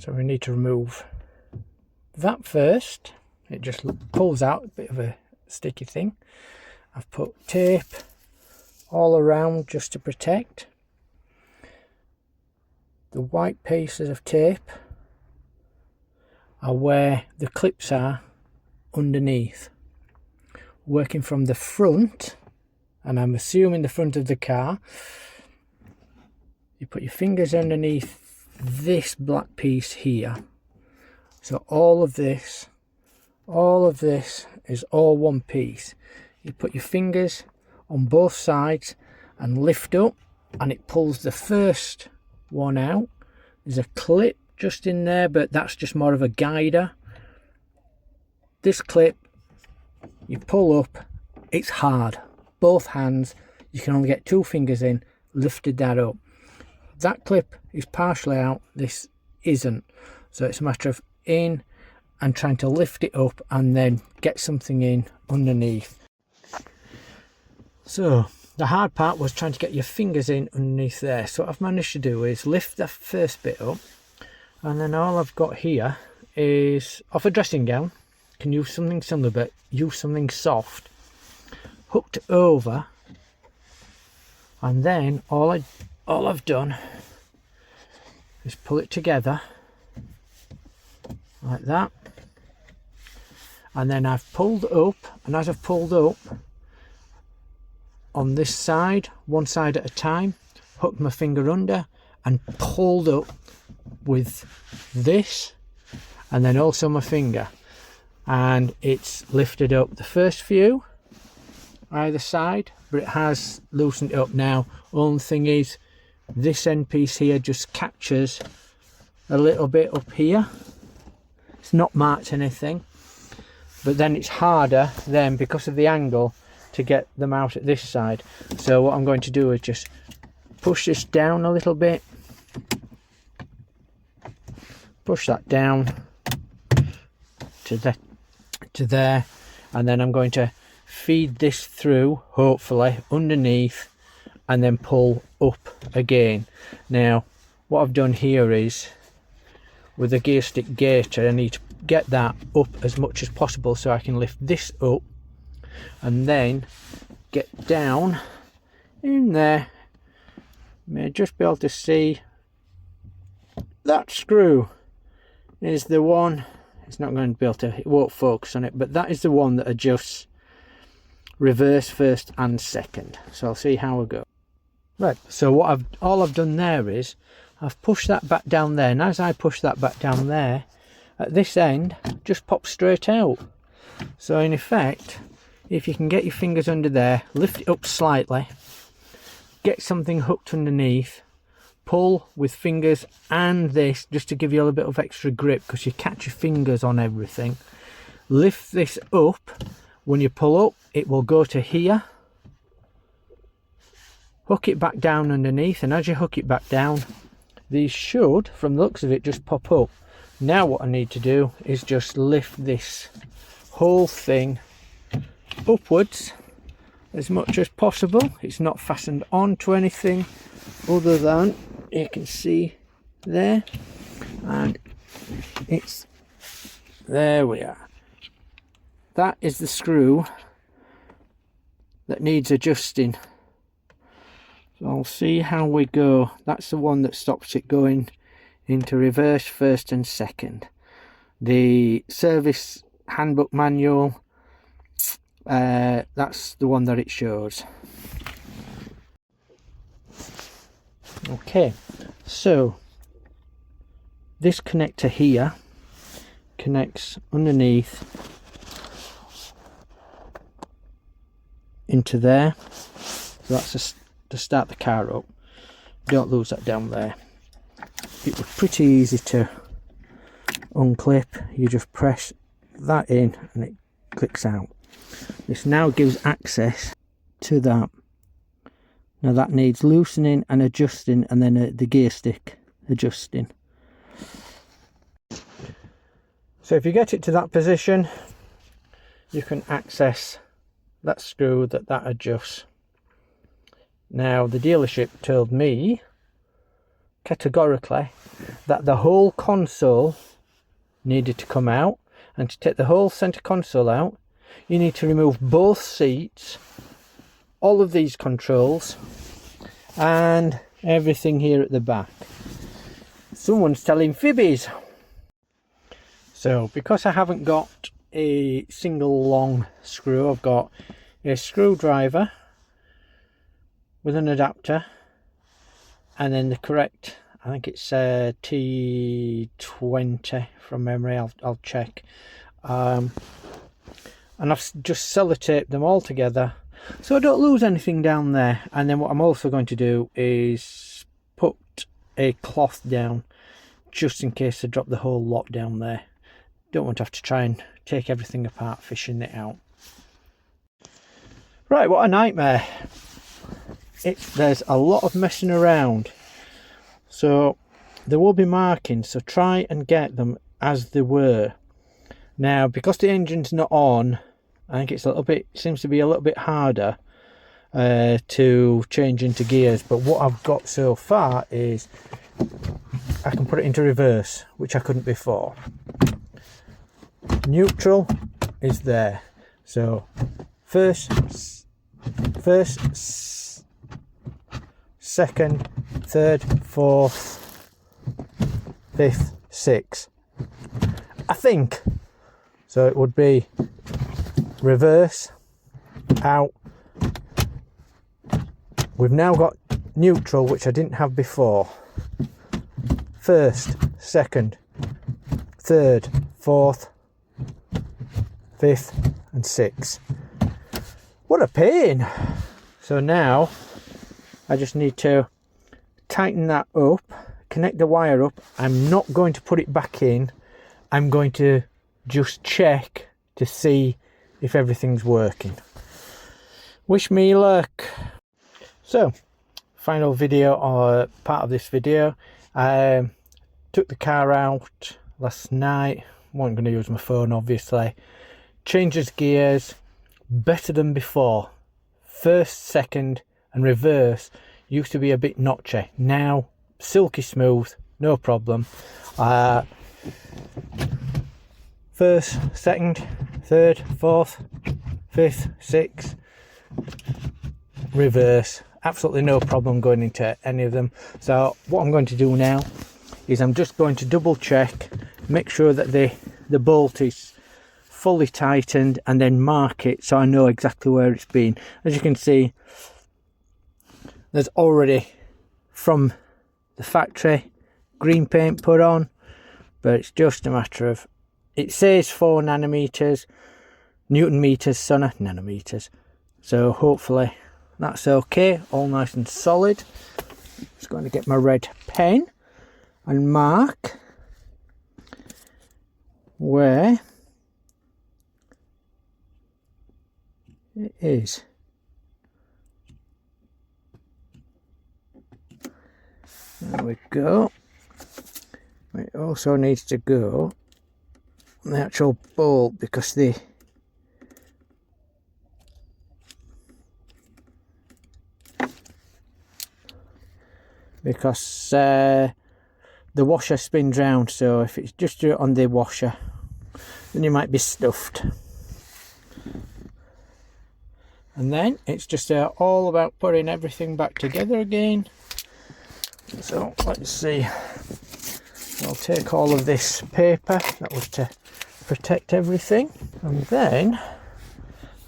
So we need to remove that first. It just pulls out a bit of a sticky thing. I've put tape all around just to protect. The white pieces of tape are where the clips are underneath. Working from the front, and I'm assuming the front of the car, you put your fingers underneath this black piece here. So all of this is all one piece. You put your fingers on both sides and lift up, and it pulls the first one out. There's a clip just in there, but that's just more of a guider. This clip, you pull up, it's hard. Both hands, you can only get 2 fingers in, lifted that up. That clip is partially out, this isn't. So it's a matter of in and trying to lift it up and then get something in underneath. So the hard part was trying to get your fingers in underneath there. So what I've managed to do is lift that first bit up, and then all I've got here is off a dressing gown. Can use something similar, but use something soft, hooked over, and then all I've done is pull it together like that, and then I've pulled up, and as I've pulled up on this side, one side at a time, hooked my finger under and pulled up with this, and then also my finger, and it's lifted up the first few either side, but it has loosened it up now. Only thing is, this end piece here just catches a little bit up here. It's not marked anything, but then it's harder then because of the angle to get them out at this side. So what I'm going to do is just push this down a little bit, push that down to there, and then I'm going to feed this through, hopefully underneath, and then pull up again. Now what I've done here is, with the gear stick gaiter, I need to get that up as much as possible so I can lift this up and then get down in there. You may just be able to see that screw is the one. It's not going to be able to, it won't focus on it, but that is the one that adjusts reverse first and second. So I'll see how I go. Right, so all I've done there is I've pushed that back down there, and as I push that back down there, at this end just pops straight out. So in effect, if you can get your fingers under there, lift it up slightly, get something hooked underneath, pull with fingers and this just to give you a little bit of extra grip, because you catch your fingers on everything. Lift this up. When you pull up, it will go to here. Hook it back down underneath, and as you hook it back down, these should, from the looks of it, just pop up. Now what I need to do is just lift this whole thing upwards as much as possible. It's not fastened onto anything other than, you can see there, and it's, there we are. That is the screw that needs adjusting. So I'll see how we go. That's the one that stops it going into reverse first and second. The service handbook manual, that's the one that it shows. Okay, so this connector here connects underneath into there. So that's to start the car up. Don't lose that down there. It was pretty easy to unclip. You just press that in and it clicks out. This now gives access to that. Now that needs loosening and adjusting, and then the gear stick adjusting. So if you get it to that position, you can access that screw that adjusts. Now the dealership told me categorically that the whole console needed to come out, and to take the whole center console out you need to remove both seats, all of these controls, and everything here at the back. Someone's telling fibbies. So because I haven't got a single long screw, I've got a screwdriver with an adapter and then the correct, I think it's T20 from memory, I'll check, and I've just sellotaped them all together so I don't lose anything down there. And then what I'm also going to do is put a cloth down just in case I drop the whole lot down there. Don't want to have to try and take everything apart fishing it out. Right, what a nightmare. There's a lot of messing around, so there will be markings, so try and get them as they were. Now because the engine's not on, I think it's seems to be a little bit harder to change into gears, but what I've got so far is I can put it into reverse, which I couldn't before. Neutral is there, so first, second, third, fourth, fifth, sixth, I think. So it would be reverse, out. We've now got neutral, which I didn't have before. First, second, third, fourth, fifth and sixth. What a pain. So now I just need to tighten that up, connect the wire up. I'm not going to put it back in. I'm going to just check to see if everything's working. Wish me luck. So final video, or part of this video, I took the car out last night. Wasn't going to use my phone obviously. Changes gears, better than before. First, second and reverse used to be a bit notchy, now silky smooth, no problem. First, second, third, fourth, fifth, sixth, reverse, absolutely no problem going into any of them. So what I'm going to do now is I'm just going to double check, make sure that the bolt is fully tightened, and then mark it so I know exactly where it's been. As you can see, there's already from the factory green paint put on, but it's just a matter of, it says 4 nanometers, Newton meters, so not nanometers, so hopefully that's okay, all nice and solid. Just going to get my red pen and mark where it is. There we go. It also needs to go on the actual bolt because the washer spins round, so if it's just do it on the washer then you might be stuffed. And then it's just all about putting everything back together again. So let's see, I'll take all of this paper that was to protect everything, and then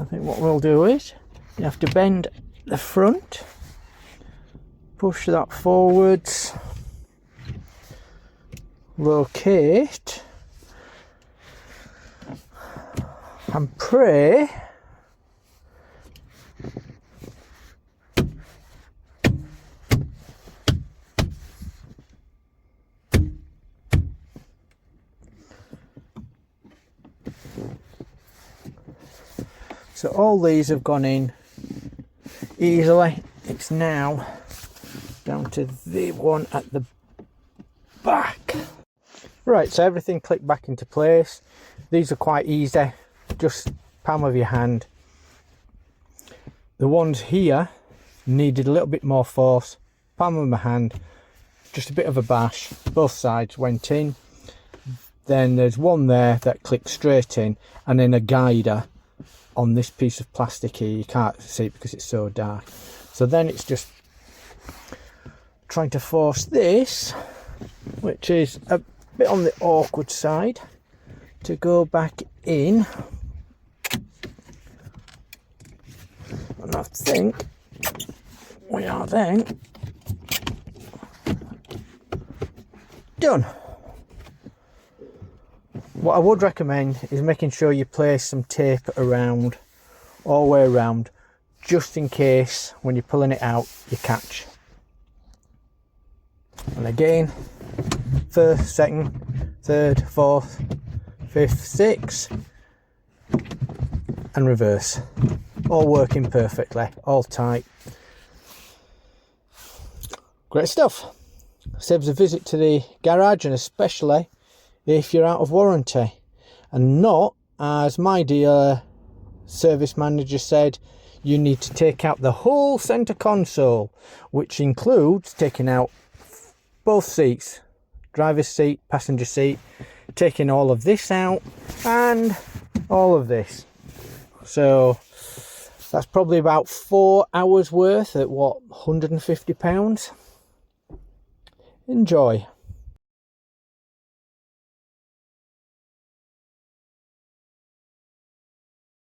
I think what we'll do is you have to bend the front, push that forwards, locate and pray so all these have gone in easily. It's now down to the one at the back. Right, so everything clicked back into place. These are quite easy, just palm of your hand. The ones here needed a little bit more force, palm of my hand, just a bit of a bash, both sides went in. Then there's one there that clicks straight in, and then a guider on this piece of plastic here. You can't see it because it's so dark. So then it's just trying to force this, which is a bit on the awkward side, to go back in. And I think we are then done. What I would recommend is making sure you place some tape around, all the way around, just in case when you're pulling it out you catch. And again, first, second, third, fourth, fifth, sixth, and reverse. All working perfectly, all tight. Great stuff. Saves a visit to the garage, and especially if you're out of warranty, and not, as my dear service manager said, you need to take out the whole centre console, which includes taking out both seats, driver's seat, passenger seat, taking all of this out and all of this. So that's probably about 4 hours worth at what, £150. Enjoy.